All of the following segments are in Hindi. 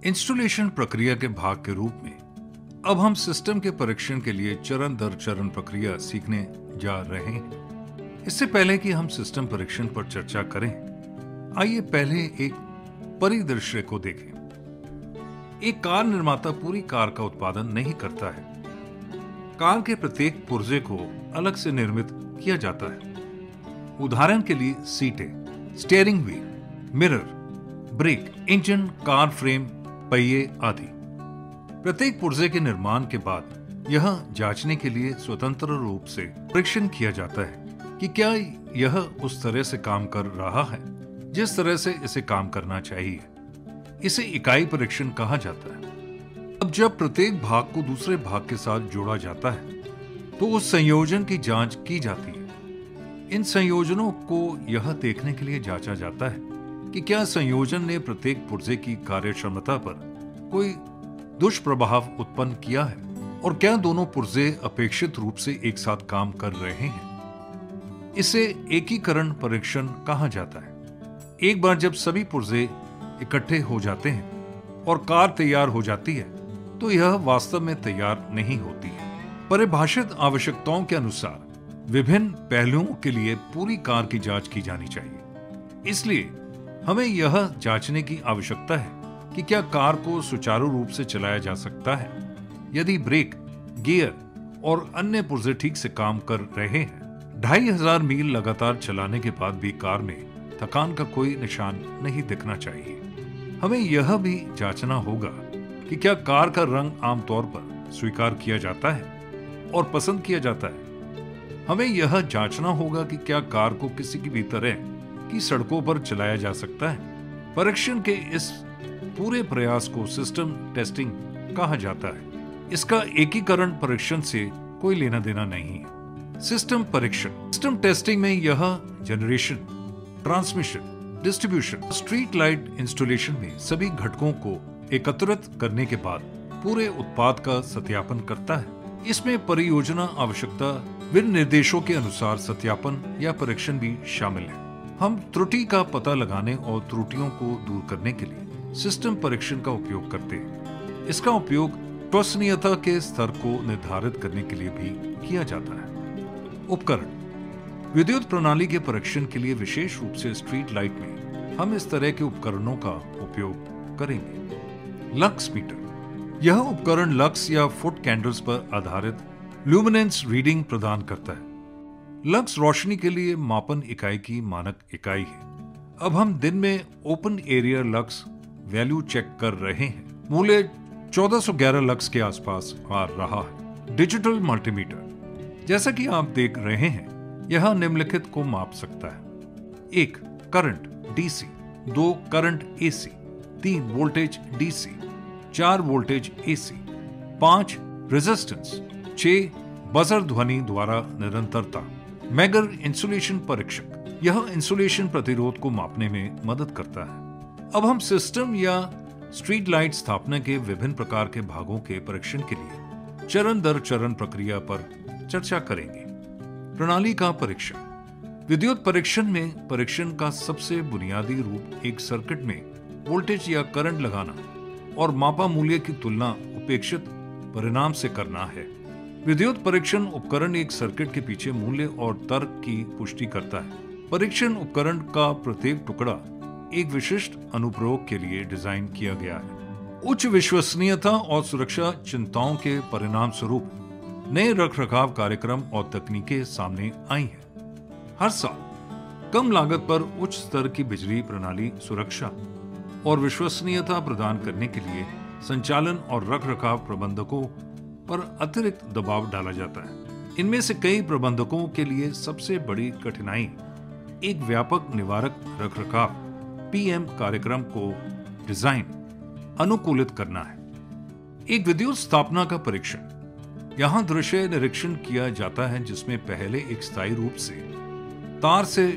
इंस्टॉलेशन प्रक्रिया के भाग के रूप में अब हम सिस्टम के परीक्षण के लिए चरण दर चरण प्रक्रिया सीखने जा रहे हैं। इससे पहले कि हम सिस्टम परीक्षण पर चर्चा करें, आइए पहले एक परिदृश्य को देखें। एक कार निर्माता पूरी कार का उत्पादन नहीं करता है। कार के प्रत्येक पुर्जे को अलग से निर्मित किया जाता है। उदाहरण के लिए सीटें, steering wheel, mirror, brake, engine, car frame, पहिए आदि। प्रत्येक पुर्जे के निर्माण के बाद यह जांचने के लिए स्वतंत्र रूप से परीक्षण किया जाता है कि क्या यह उस तरह से काम कर रहा है जिस तरह से इसे काम करना चाहिए। इसे इकाई परीक्षण कहा जाता है। अब जब प्रत्येक भाग को दूसरे भाग के साथ जोड़ा जाता है तो उस संयोजन की जांच की जाती है। इन संयोजनों को यह देखने के लिए जांचा जाता है कि क्या संयोजन ने प्रत्येक पुर्जे की कार्यक्षमता पर कोई दुष्प्रभाव उत्पन्न किया है और क्या दोनों पुर्जे अपेक्षित रूप से एक साथ काम कर रहे हैं। इसे एकीकरण परीक्षण कहा जाता है। एक बार जब सभी पुर्जे इकट्ठे हो जाते हैं और कार तैयार हो जाती है तो यह वास्तव में तैयार नहीं होती है। परिभाषित आवश्यकताओं के अनुसार विभिन्न पहलुओं के लिए पूरी कार की जांच की जानी चाहिए। इसलिए हमें यह जांचने की आवश्यकता है कि क्या कार को सुचारू रूप से चलाया जा सकता है। यदि ब्रेक, गियर और अन्य पुर्जे ठीक से काम कर रहे हैं। 2500 मील लगातार चलाने के बाद भी कार में थकान का कोई निशान नहीं दिखना चाहिए। हमें यह भी जांचना होगा कि क्या कार का रंग आमतौर पर स्वीकार किया जाता है और पसंद किया जाता है। हमें यह जांचना होगा कि क्या कार को किसी भी तरह की सड़कों पर चलाया जा सकता है। परीक्षण के इस पूरे प्रयास को सिस्टम टेस्टिंग कहा जाता है। इसका एकीकरण परीक्षण से कोई लेना देना नहीं है। सिस्टम परीक्षण, सिस्टम टेस्टिंग में यह generation, transmission, distribution, street light installation में सभी घटकों को एकत्रित करने के बाद पूरे उत्पाद का सत्यापन करता है। इसमें परियोजना आवश्यकता विनिर्देशों के अनुसार सत्यापन या परीक्षण भी शामिल है। हम त्रुटि का पता लगाने और त्रुटियों को दूर करने के लिए सिस्टम परीक्षण का उपयोग करते हैं। इसका उपयोग विश्वसनीयता के स्तर को निर्धारित करने के लिए भी किया जाता है। उपकरण, विद्युत प्रणाली के परीक्षण के लिए विशेष रूप से स्ट्रीट लाइट में हम इस तरह के उपकरणों का उपयोग करेंगे। लक्स मीटर, यह उपकरण लक्स या फुट कैंडल्स पर आधारित ल्यूमिनेंस रीडिंग प्रदान करता है। लक्स रोशनी के लिए मापन इकाई की मानक इकाई है। अब हम दिन में open area lux value check कर रहे हैं। मूल्य 1411 लक्स के आसपास आ रहा है। डिजिटल मल्टीमीटर, जैसा कि आप देख रहे हैं, यह निम्नलिखित को माप सकता है। 1 current DC, 2 current AC, 3 voltage DC, 4 voltage AC, 5 resistance, 6 buzzer ध्वनि द्वारा निरंतरता। मैगर इंसुलेशन परीक्षक, यह इंसुलेशन प्रतिरोध को मापने में मदद करता है। अब हम सिस्टम या स्ट्रीट लाइट स्थापना के विभिन्न प्रकार के भागों के परीक्षण के लिए चरण दर चरण प्रक्रिया पर चर्चा करेंगे। प्रणाली का परीक्षण, विद्युत परीक्षण में परीक्षण का सबसे बुनियादी रूप एक सर्किट में वोल्टेज या करंट लगाना और मापा मूल्य की तुलना उपेक्षित परिणाम से करना है। विद्युत परीक्षण उपकरण एक सर्किट के पीछे मूल्य और तर्क की पुष्टि करता है। परीक्षण उपकरण का प्रत्येक टुकड़ा एक विशिष्ट अनुप्रयोग के लिए डिजाइन किया गया है। उच्च विश्वसनीयता और सुरक्षा चिंताओं के परिणाम स्वरूप नए रखरखाव कार्यक्रम और तकनीकें सामने आई हैं। हर साल कम लागत पर उच्च स्तर की बिजली प्रणाली सुरक्षा और विश्वसनीयता प्रदान करने के लिए संचालन और रखरखाव प्रबंधकों पर अतिरिक्त दबाव डाला जाता है। इनमें से कई प्रबंधकों के लिए सबसे बड़ी कठिनाई एक व्यापक निवारक रखरखाव पीएम कार्यक्रम को डिजाइन, अनुकूलित करना है। एक विद्युत स्थापना का परीक्षण, यहां दृश्य निरीक्षण किया जाता है जिसमें पहले एक स्थायी रूप से तार से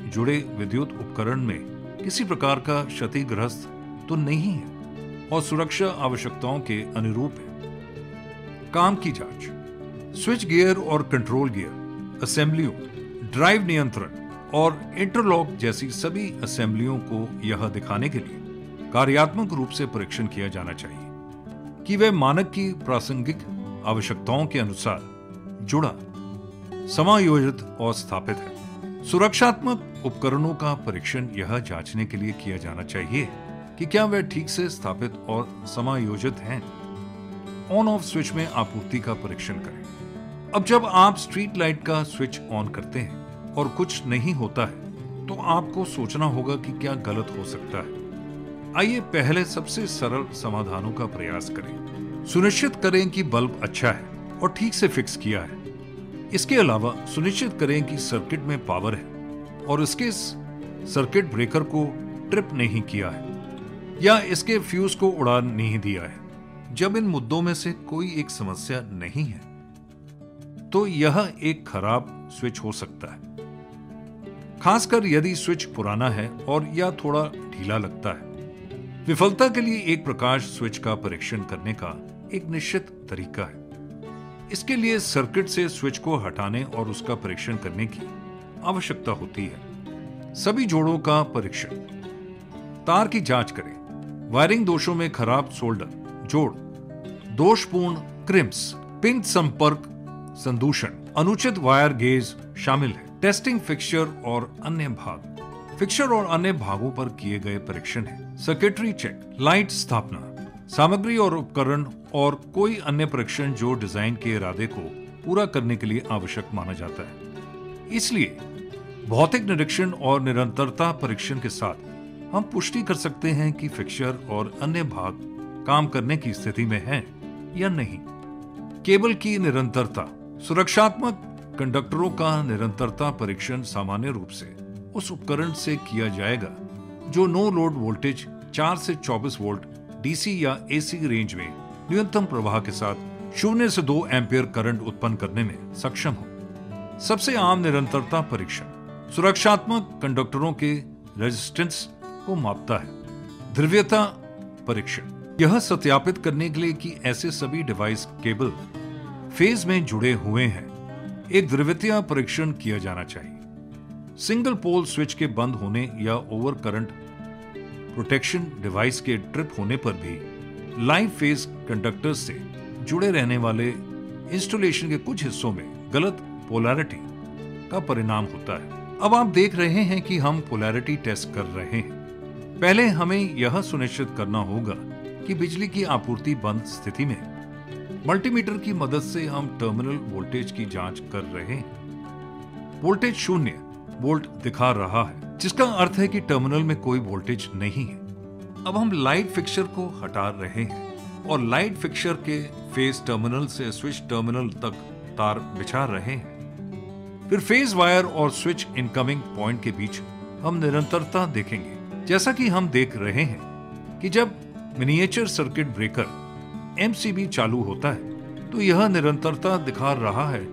जुड़े विद्युत उपकरण में किसी प्रकार का क्षतिग्रस्त तो नहीं है और सुरक्षा आवश्यकताओं के अनुरूप है। काम की जांच, स्विच गियर और कंट्रोल गियर, असेंबलियों, ड्राइव नियंत्रण और इंटरलॉक जैसी सभी असेंबलियों को यह दिखाने के लिए कार्यात्मक रूप से परीक्षण किया जाना चाहिए कि वे मानक की प्रासंगिक आवश्यकताओं के अनुसार जुड़ा, समायोजित और स्थापित है। सुरक्षात्मक उपकरणों का परीक्षण यह जांचने के लिए किया जाना चाहिए कि क्या वे ठीक से स्थापित और समायोजित हैं। ऑन ऑफ स्विच में आपूर्ति का परीक्षण करें। अब जब आप स्ट्रीट लाइट का स्विच ऑन करते हैं और कुछ नहीं होता है तो आपको सोचना होगा कि क्या गलत हो सकता है। आइए पहले सबसे सरल समाधानों का प्रयास करें। सुनिश्चित करें कि बल्ब अच्छा है और ठीक से फिक्स किया है। इसके अलावा सुनिश्चित करें कि सर्किट में पावर है और इसके सर्किट ब्रेकर को ट्रिप नहीं किया है या इसके फ्यूज को उड़ा नहीं दिया है। जब इन मुद्दों में से कोई एक समस्या नहीं है तो यह एक खराब स्विच हो सकता है, खासकर यदि स्विच पुराना है और या थोड़ा ढीला लगता है। विफलता के लिए एक प्रकाश स्विच का परीक्षण करने का एक निश्चित तरीका है। इसके लिए सर्किट से स्विच को हटाने और उसका परीक्षण करने की आवश्यकता होती है। सभी जोड़ों का परीक्षण। तार की जांच करें। वायरिंग दोषों में खराब सोल्डर, जोड़, दोषपूर्ण क्रिम्स, पिन संपर्क संदूषण, अनुचित वायर गेज शामिल है। टेस्टिंग फिक्सचर और अन्य भाग। फिक्सचर और अन्य भागों पर किए गए परीक्षण है। सर्किटरी चेक, लाइट स्थापना, सामग्री और उपकरण और कोई अन्य परीक्षण जो डिजाइन के इरादे को पूरा करने के लिए आवश्यक माना जाता है। इसलिए भौतिक निरीक्षण और निरंतरता परीक्षण के साथ हम पुष्टि कर सकते हैं कि फिक्सचर और अन्य भाग काम करने की स्थिति में हैं या नहीं। केबल की निरंतरता। सुरक्षात्मक कंडक्टरों का निरंतरता परीक्षण सामान्य रूप से उस उपकरण से किया जाएगा जो नो लोड वोल्टेज 4 से 24 वोल्ट डीसी या एसी रेंज में न्यूनतम प्रवाह के साथ 0 से 2 एम्पीयर करंट उत्पन्न करने में सक्षम हो। सबसे आम निरंतरता परीक्षण सुरक्षात्मक कंडक्टरों के रेजिस्टेंस को मापता है। ध्रुवीयता परीक्षण। यह सत्यापित करने के लिए कि ऐसे सभी डिवाइस केबल फेज में जुड़े हुए हैं, एक ध्रुवीयता परीक्षण किया जाना चाहिए। सिंगल पोल स्विच के बंद होने या ओवर करंट प्रोटेक्शन डिवाइस के ट्रिप होने पर भी लाइव फेज कंडक्टर्स से जुड़े रहने वाले इंस्टॉलेशन के कुछ हिस्सों में गलत पोलैरिटी का परिणाम होता है। अब आप देख रहे हैं कि हम पोलैरिटी टेस्ट कर रहे हैं। पहले हमें यह सुनिश्चित करना होगा कि बिजली की आपूर्ति बंद स्थिति में है। मल्टीमीटर की मदद से हम टर्मिनल वोल्टेज की जांच कर रहे हैं। वोल्टेज 0 वोल्ट दिखा रहा है, जिसका अर्थ है कि टर्मिनल में कोई वोल्टेज नहीं है। अब हम लाइट फिक्सचर को हटा रहे हैं और लाइट फिक्सचर के फेज टर्मिनल से स्विच टर्मिनल तक तार बिछा रहे हैं। फिर फेज वायर और स्विच इनकमिंग पॉइंट के बीच हम निरंतरता देखेंगे। जैसा कि हम देख रहे हैं कि जब मिनिएचर सर्किट ब्रेकर एमसीबी चालू होता है तो यह निरंतरता दिखा रहा है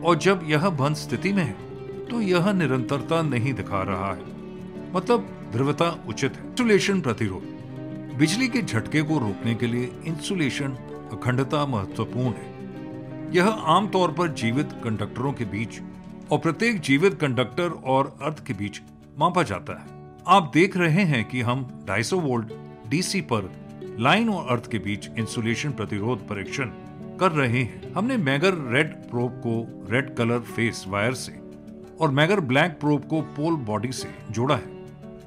और जब यह बंद स्थिति में है तो यह निरंतरता नहीं दिखा रहा है, मतलब ध्रुवता उचित है। इंसुलेशन प्रतिरोध। बिजली के झटके को रोकने के लिए इंसुलेशन अखंडता महत्वपूर्ण है। यह आमतौर पर जीवित कंडक्टरों के बीच और प्रत्येक जीवित कंडक्टर और अर्थ के बीच मापा जाता है। आप देख रहे हैं कि हम 250 वोल्ट डीसी पर लाइन और अर्थ के बीच इंसुलेशन प्रतिरोध परीक्षण कर रहे हैं। हमने मैगर रेड प्रोब को रेड कलर फेस वायर से और मैगर ब्लैक प्रोब को पोल बॉडी से जोड़ा है।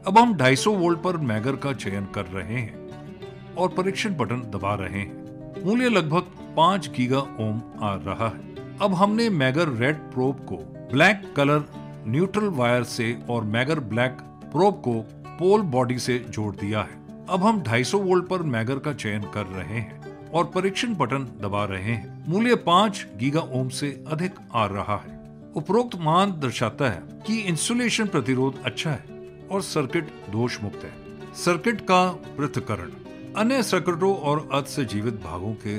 अब हम 250 वोल्ट पर मैगर का चयन कर रहे हैं और परीक्षण बटन दबा रहे हैं। मूल्य लगभग 5 गीगा ओम आ रहा है। अब हमने मैगर रेड प्रोब को ब्लैक कलर न्यूट्रल वायर से और मैगर ब्लैक प्रोब को पोल बॉडी से जोड़ दिया है। अब हम 250 वोल्ट पर मैगर का चयन कर रहे हैं और परीक्षण बटन दबा रहे हैं। मूल्य 5 गीगा ओम से अधिक आ रहा है। उपरोक्त मान दर्शाता है कि इंसुलेशन प्रतिरोध अच्छा है और सर्किट दोष मुक्त है। सर्किट का पृथक्करण। अन्य सर्किटों और अर्थ से जीवित भागों के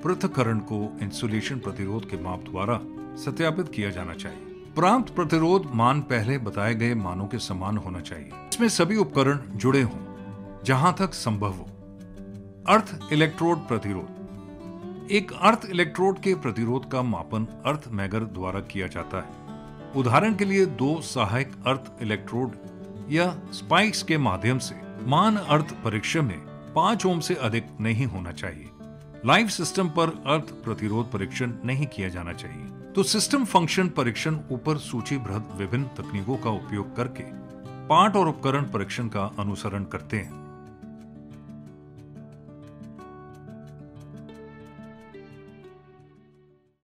पृथक्करण को इंसुलेशन प्रतिरोध के माप द्वारा सत्यापित किया जाना चाहिए। प्राप्त प्रतिरोध मान पहले बताए गए मानों के समान होना चाहिए। इसमें सभी उपकरण जुड़े हों जहां तक संभव हो। अर्थ इलेक्ट्रोड प्रतिरोध। एक अर्थ इलेक्ट्रोड के प्रतिरोध का मापन अर्थ मैगर द्वारा किया जाता है। उदाहरण के लिए 2 सहायक अर्थ इलेक्ट्रोड या स्पाइक्स के माध्यम से मान अर्थ परीक्षण में 5 ओम से अधिक नहीं होना चाहिए। लाइव सिस्टम पर अर्थ प्रतिरोध परीक्षण नहीं किया जाना चाहिए। तो सिस्टम फंक्शन परीक्षण ऊपर सूचीबद्ध विभिन्न तकनीकों का उपयोग करके पार्ट और उपकरण परीक्षण का अनुसरण करते हैं।